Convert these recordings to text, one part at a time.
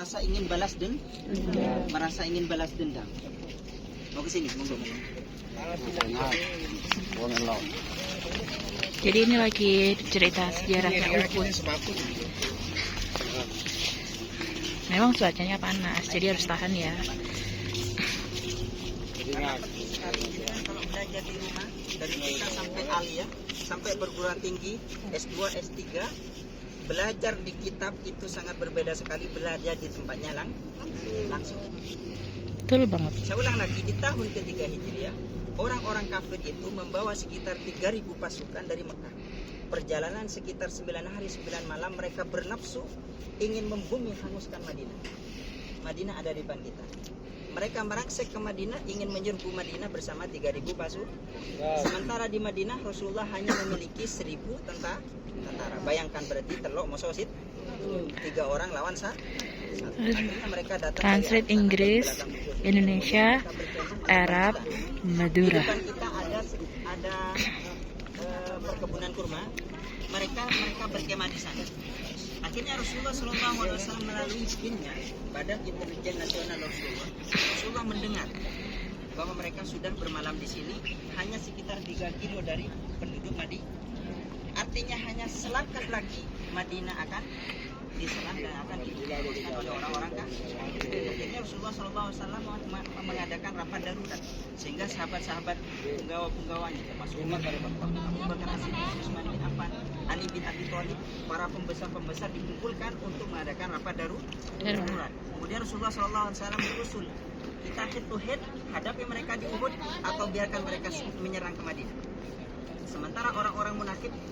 merasa ingin balas dendam. Mau ke sini, monggo. Jadi ini lagi cerita sejarahnya Uhud. Memang cuacanya panas, jadi harus tahan ya. Kalau belajar di rumah dari TK sampai alia, sampai perguruan tinggi, S2, S3, belajar di kitab itu sangat berbeda sekali belajar di tempatnya langsung. Betul banget. Saya ulang lagi, di tahun ketiga Hijriah, orang-orang kafir itu membawa sekitar 3.000 pasukan dari Mekah. Perjalanan sekitar 9 hari 9 malam, mereka bernafsu ingin membumi hanguskan Madinah. Madinah ada di depan kita. Mereka merangsek ke Madinah, ingin menyerbu Madinah bersama 3.000 pasukan. Sementara di Madinah Rasulullah hanya memiliki 1.000 tentara. Bayangkan berarti telok mososit 3 orang lawan satu. Akhirnya mereka datang. Translate Inggris, Indonesia, Arab, Madura. Di depan kita ada perkebunan kurma. Mereka berkemah di sana. Akhirnya Rasulullah SAW melalui BIN-nya, Badan Intelijen Nasional Rasulullah mendengar bahwa mereka sudah bermalam di sini hanya sekitar 3 kilo dari penduduk Madinah. Artinya hanya selangkah lagi Madinah akan diserang dan akan dibunuh oleh orang-orang kafir. Akhirnya Rasulullah SAW mengadakan rapat darurat sehingga sahabat-sahabat penggawa-penggawanya termasuk Umar bin Khattab, Abu Bakar As-Siddiq, Utsman bin Affan, Ali bin Abi Thalib, para pembesar-pembesar dikumpulkan untuk mengadakan rapat darurat. Kemudian Rasulullah SAW berusul, kita head to head hadapi mereka di Uhud atau biarkan mereka menyerang ke Madinah. Sementara orang-orang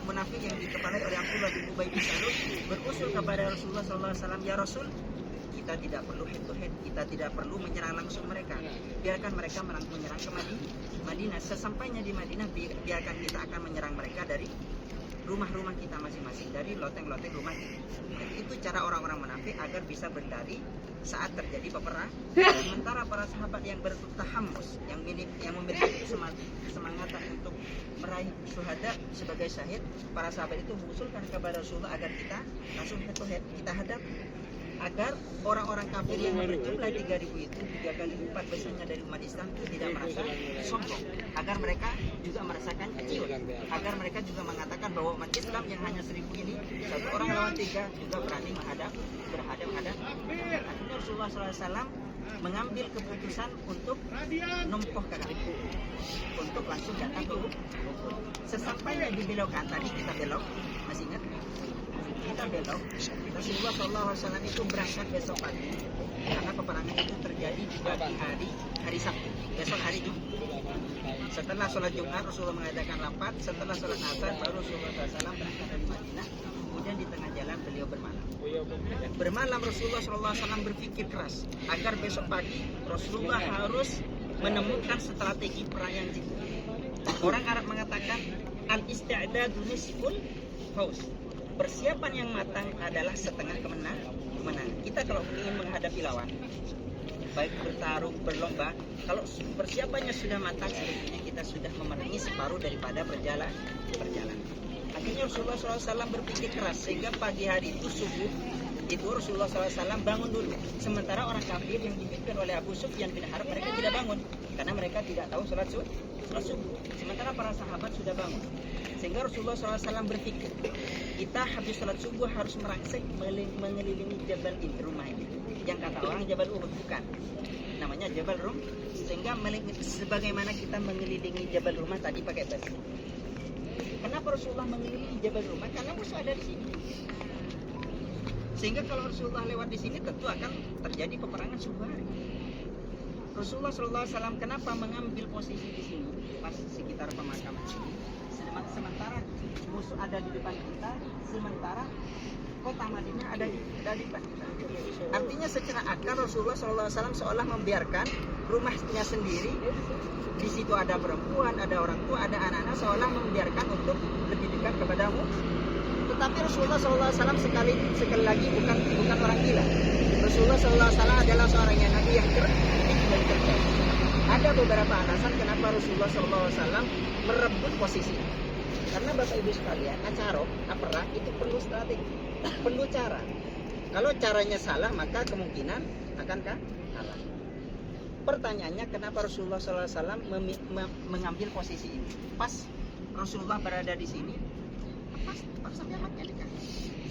munafik yang dikepalai oleh Abdullah bin Ubay bin Salul berusul kepada Rasulullah SAW, ya Rasul, kita tidak perlu head to head, kita tidak perlu menyerang langsung mereka. Biarkan mereka menyerang ke Madinah. Sesampainya di Madinah, biarkan kita akan menyerang mereka dari rumah-rumah kita masing-masing, dari loteng-loteng rumah kita. Itu cara orang-orang munafik agar bisa berlari saat terjadi peperangan. Sementara para sahabat yang bertahamus, yang memiliki semangatan untuk meraih syuhada sebagai syahid, para sahabat itu mengusulkan kepada Rasulullah agar kita langsung head to head, kita hadap, agar orang-orang kafir yang berjumlah 3.000 itu 3 kali lipat besarnya dari umat Islam itu tidak merasa sombong, agar mereka juga merasakan kecil, agar mereka juga mengatakan bahwa umat Islam yang hanya 1.000 ini, 1 orang lawan 3 juga berhadap. Akhirnya Rasulullah SAW mengambil keputusan untuk nompoh kakak, untuk langsung datang ke Uhud. Sesampainya di belokan, tadi kita belok, masih ingat? Kita belok, Rasulullah SAW itu berangkat besok pagi karena peperangan itu terjadi di pagi hari Sabtu, besok hari Jumat. Setelah sholat Jumat Rasulullah mengadakan rapat, setelah sholat asar baru Rasulullah SAW berangkat dari Madinah. Kemudian di tengah jalan beliau bermalam. Rasulullah SAW berpikir keras agar besok pagi Rasulullah harus menemukan strategi perang yang jitu. Orang Arab mengatakan al-isti'dadu nisful fauz. Persiapan yang matang adalah setengah kemenangan. Kita kalau ingin menghadapi lawan, baik bertarung, berlomba, kalau persiapannya sudah matang, sebetulnya kita sudah memenangi separuh daripada perjalanan. Akhirnya Rasulullah SAW berpikir keras sehingga pagi hari itu subuh itu Rasulullah SAW bangun dulu. Sementara orang kafir yang dipimpin oleh Abu Sufyan bin Harb, mereka tidak bangun karena mereka tidak tahu sholat subuh. Sementara para sahabat sudah bangun. Sehingga Rasulullah SAW berpikir, kita habis sholat subuh harus merangsek mengelilingi jabal ini, rumah ini. Yang kata orang Jabal Uhud, bukan. Namanya Jabal Rum. Sehingga sebagaimana kita mengelilingi Jabal Rumah tadi pakai bus. Kenapa Rasulullah mengelilingi Jabal Rumah? Karena musuh ada di sini. Sehingga kalau Rasulullah lewat di sini tentu akan terjadi peperangan subuh hari. Rasulullah SAW kenapa mengambil posisi di sini pas sekitar pemakaman ini? Sementara musuh ada di depan kita, sementara kota Madinah ada di depan kita. Artinya secara akal Rasulullah SAW seolah membiarkan rumahnya sendiri. Di situ ada perempuan, ada orang tua, ada anak-anak, seolah membiarkan untuk lebih dekat kepadamu. Tetapi Rasulullah SAW sekali lagi bukan orang gila. Rasulullah SAW adalah seorang yang nabi yang cerdik dan cerdas. Ada beberapa alasan kenapa Rasulullah SAW merebut posisi. Karena Bapak Ibu sekalian, perang itu perlu strategi, perlu cara. Kalau caranya salah, maka kemungkinan akan kalah. Pertanyaannya, kenapa Rasulullah SAW mengambil posisi ini? Pas Rasulullah berada di sini, pas sampai Mekah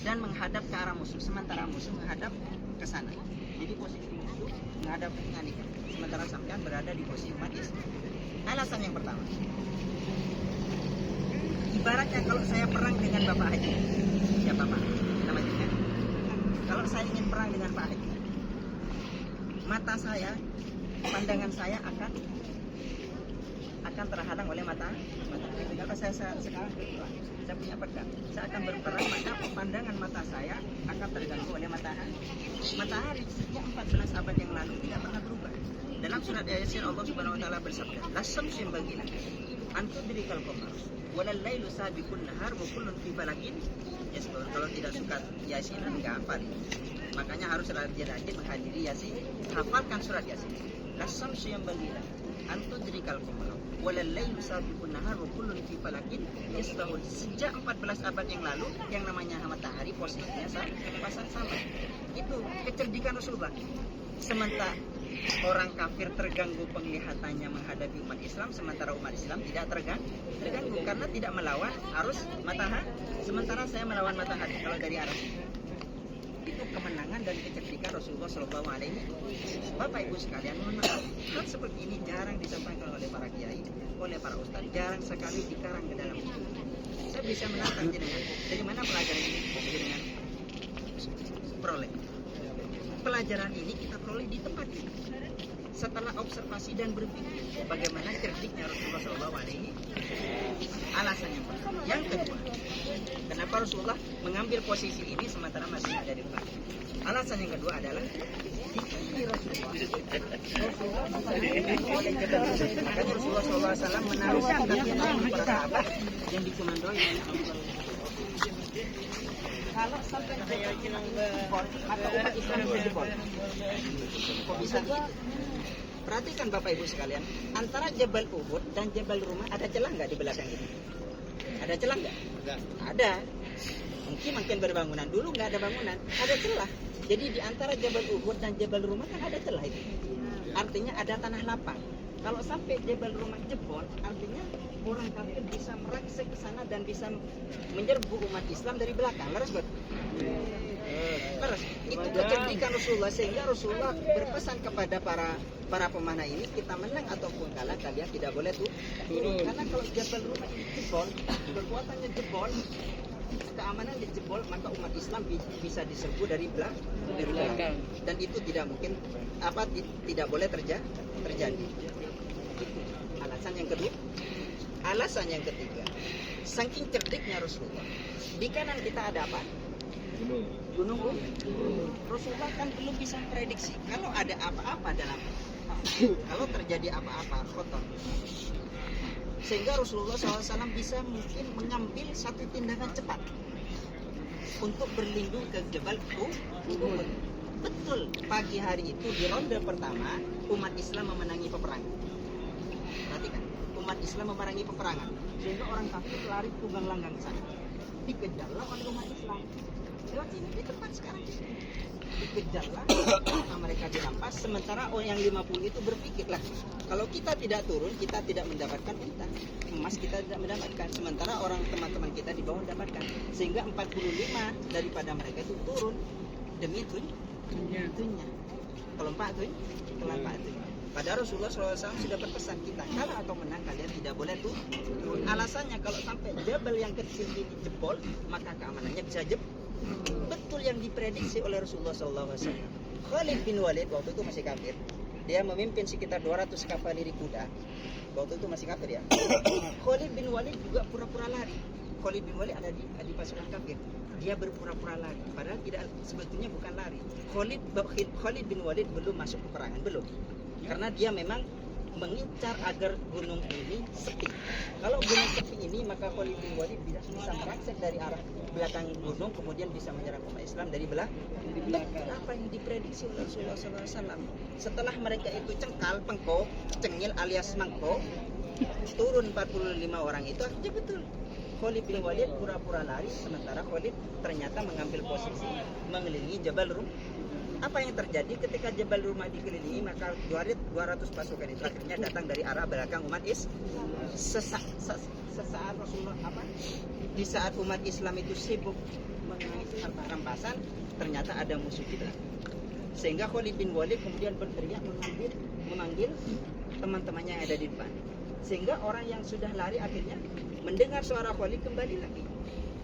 dan menghadap ke arah musuh, sementara musuh menghadap ke sana. Jadi posisi musuh menghadap ke sini, sementara sampean berada di posisi umat Islam. Alasan yang pertama, ibaratnya kalau saya perang dengan Bapak Haji, ya Bapak, namanya kan? Kalau saya ingin perang dengan Pak Haji, mata saya, pandangan saya akan terhadang oleh mata. Kalau saya sekarang berperang, saya punya pedang, saya akan berperang, maka pandangan mata saya akan terganggu oleh matahari. Matahari sejak 14 abad yang lalu tidak pernah berubah. Dalam surat Yasin Allah Subhanahu wa taala bersabda, "Las-syamsu yanbaghi laha an tudrikal qamar walal lailu sabiqun nahar wa kullun fi falakin yasbahun." Kalau tidak suka Yasin enggak hafal. Makanya harus rajin-rajin menghadiri Yasin, hafalkan surat Yasin. Las-syamsu yanbaghi laha an tudrikal qamar walal lailu sabiqun nahar wa kullun fi falakin yasbahun. Sejak 14 abad yang lalu yang namanya matahari posisinya sama. Itu kecerdikan Rasulullah. Sementara orang kafir terganggu penglihatannya menghadapi umat Islam, sementara umat Islam tidak terganggu karena tidak melawan arus matahari. Sementara saya melawan matahari kalau dari arah sini. Itu kemenangan dan kecerdikan Rasulullah Shallallahu Alaihi Wasallam. Bapak Ibu sekalian, mohon maaf, hal seperti ini jarang disampaikan oleh para kiai, oleh para ustaz, jarang sekali dikarang ke dalam buku. Saya bisa menantang jenengan, dari mana pelajaran ini jenengan peroleh? Pelajaran ini kita peroleh di tempat ini. Setelah observasi dan berpikir bagaimana cerdiknya Rasulullah SAW. Alasan yang pertama. Yang kedua, kenapa Rasulullah mengambil posisi ini sementara masih ada di depan? Alasan yang kedua adalah dipilih Rasulullah oleh Jabal. Makanya Rasulullah SAW menaruhkan para sahabat yang dikomandoi oleh kalau sampai saya bilang maka umat Islam bisa jebol. Kok bisa gitu? Perhatikan Bapak Ibu sekalian, antara Jabal Uhud dan Jabal Rumah ada celah nggak di belakang ini? Ada celah nggak? Ada. Mungkin berbangunan dulu nggak ada bangunan, ada celah. Jadi di antara Jabal Uhud dan Jabal Rumah kan ada celah itu. Artinya ada tanah lapang. Kalau sampai Jabal Rumah jebol, artinya orang kafir bisa merangsek ke sana dan bisa menyerbu umat Islam dari belakang. Leres betul? Leres. Itu kecerdikan Rasulullah, sehingga Rasulullah berpesan kepada para pemanah ini, kita menang ataupun kalah kalian tidak boleh turun. Karena kalau Jabal Rumah ini jebol, kekuatannya jebol, keamanan dijebol, maka umat Islam bisa diserbu dari belakang. Dan itu tidak mungkin tidak boleh terjadi. Itu alasan yang kedua. Alasan yang ketiga, saking cerdiknya Rasulullah, di kanan kita ada apa? Gunung Uhud. Rasulullah kan belum bisa prediksi kalau ada apa-apa dalam, kalau terjadi apa-apa kotor. Sehingga Rasulullah SAW bisa mungkin mengambil satu tindakan cepat untuk berlindung ke Jabal Uhud. Betul, pagi hari itu di ronde pertama umat Islam memenangi peperangan. Perhatikan, umat Islam memerangi peperangan sehingga orang kafir lari tunggang langgang ke sana. Dikejarlah oleh umat Islam. Lewat sini di tempat sekarang dikejarlah, mereka dirampas. Sementara orang yang 50 itu berpikirlah, kalau kita tidak turun, kita tidak mendapatkan unta, emas kita tidak mendapatkan. Sementara orang teman-teman kita di bawah mendapatkan. Sehingga 45 daripada mereka itu turun demi tunya. Kelompok tunya. Padahal Rasulullah SAW sudah berpesan kita, kalah atau menang kalian tidak boleh turun. Alasannya kalau sampai jabal yang kecil ini jebol, maka keamanannya bisa jebol. Betul yang diprediksi oleh Rasulullah SAW. Khalid bin Walid waktu itu masih kafir. Dia memimpin sekitar 200 kavaleri kuda. Waktu itu masih kafir ya. Khalid bin Walid juga pura-pura lari. Khalid bin Walid ada di pasukan kafir. Dia berpura-pura lari, padahal tidak, sebetulnya bukan lari. Khalid bin Walid belum masuk peperangan, belum. Karena dia memang mengincar agar gunung ini sepi. Kalau gunung sepi ini, maka Khalid bin Walid bisa merangsek dari arah belakang gunung, kemudian bisa menyerang umat Islam dari belakang. Apa yang diprediksi oleh Rasulullah SAW? Setelah mereka itu cengkil alias mangkok, turun 45 orang itu akhirnya betul. Khalid bin Walid pura-pura lari, sementara Khalid ternyata mengambil posisi mengelilingi Jabal Rum. Apa yang terjadi ketika Jabal Rumah dikelilingi, maka 200 pasukan itu akhirnya datang dari arah belakang umat sesaat Rasulullah di saat umat Islam itu sibuk mengais harta rampasan, ternyata ada musuh di belakang. Sehingga Khalid bin Walid kemudian berteriak memanggil teman-temannya yang ada di depan. Sehingga orang yang sudah lari akhirnya mendengar suara Khalid kembali lagi.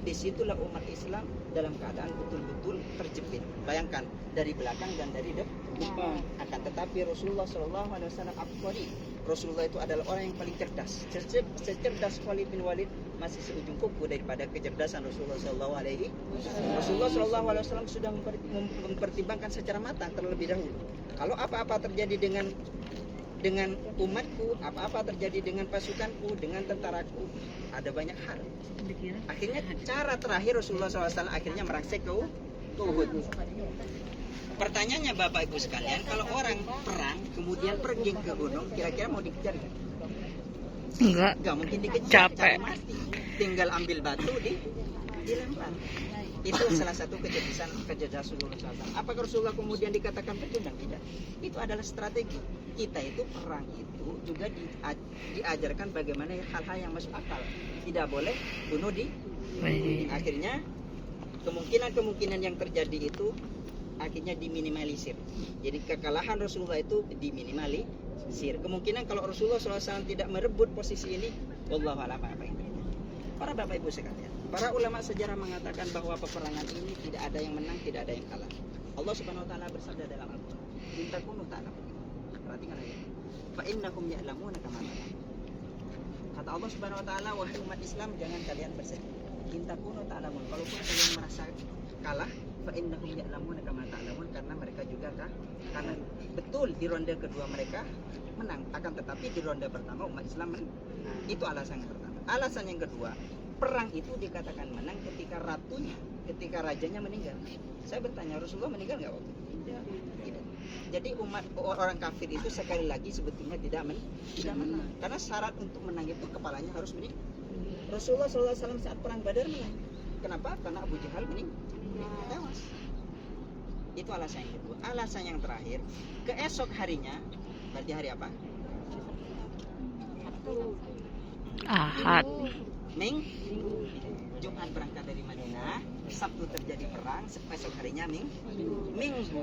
Disitulah umat Islam dalam keadaan betul-betul terjepit. Bayangkan, dari belakang dan dari depan. Akan tetapi Rasulullah SAW Abqari. Rasulullah itu adalah orang yang paling cerdas. Secerdas Khalid bin Walid masih seujung kuku daripada kecerdasan Rasulullah SAW. Rasulullah SAW sudah mempertimbangkan secara matang terlebih dahulu. Kalau apa-apa terjadi dengan umatku, apa-apa terjadi dengan pasukanku, dengan tentaraku, ada banyak hal. Akhirnya cara terakhir Rasulullah SAW akhirnya merangsek ke Uhud. Pertanyaannya Bapak Ibu sekalian, kalau orang perang kemudian pergi ke gunung, kira-kira mau dikejar nggak? Nggak mungkin dikejar, Capek. mati. Tinggal ambil batu dilempar. Itu salah satu kecerdasan Rasulullah SAW. Apakah Rasulullah kemudian dikatakan pecundang? Tidak. Itu adalah strategi. Kita itu perang itu juga diajarkan bagaimana hal-hal yang masuk akal. Tidak boleh bunuh di. Akhirnya kemungkinan yang terjadi itu akhirnya diminimalisir. Jadi kekalahan Rasulullah itu diminimalisir. Kemungkinan kalau Rasulullah SAW tidak merebut posisi ini, wallahu a'lam apa yang terjadi. Para Bapak Ibu sekalian, para ulama sejarah mengatakan bahwa peperangan ini tidak ada yang menang, tidak ada yang kalah. Allah Subhanahu wa taala bersabda dalam Al-Qur'an, "In takunu ta'lamun." Perhatikan ayat ini. Fa innahum ya'lamuna kama ta'lamun. Kata Allah Subhanahu wa taala, wahai umat Islam, jangan kalian bersedih. In takunu ta'lamun. Kalaupun kalian merasa kalah, fa innahum ya'lamuna kama ta'lamun, karena mereka juga kalah. Betul di ronde kedua mereka menang, akan tetapi di ronde pertama umat Islam menang. Itu alasan yang pertama. Alasan yang kedua, perang itu dikatakan menang ketika rajanya meninggal. Saya bertanya, Rasulullah meninggal nggak waktu itu? Tidak. Jadi orang kafir itu sekali lagi sebetulnya tidak menang. Karena syarat untuk menang itu kepalanya harus meninggal. Rasulullah SAW saat perang Badar menang. Kenapa? Karena Abu Jahal tewas. Itu alasan yang kedua. Alasan yang terakhir, keesok harinya, berarti hari apa? Ahad. Jumat berangkat dari Madinah, Sabtu terjadi perang, esok harinya Minggu.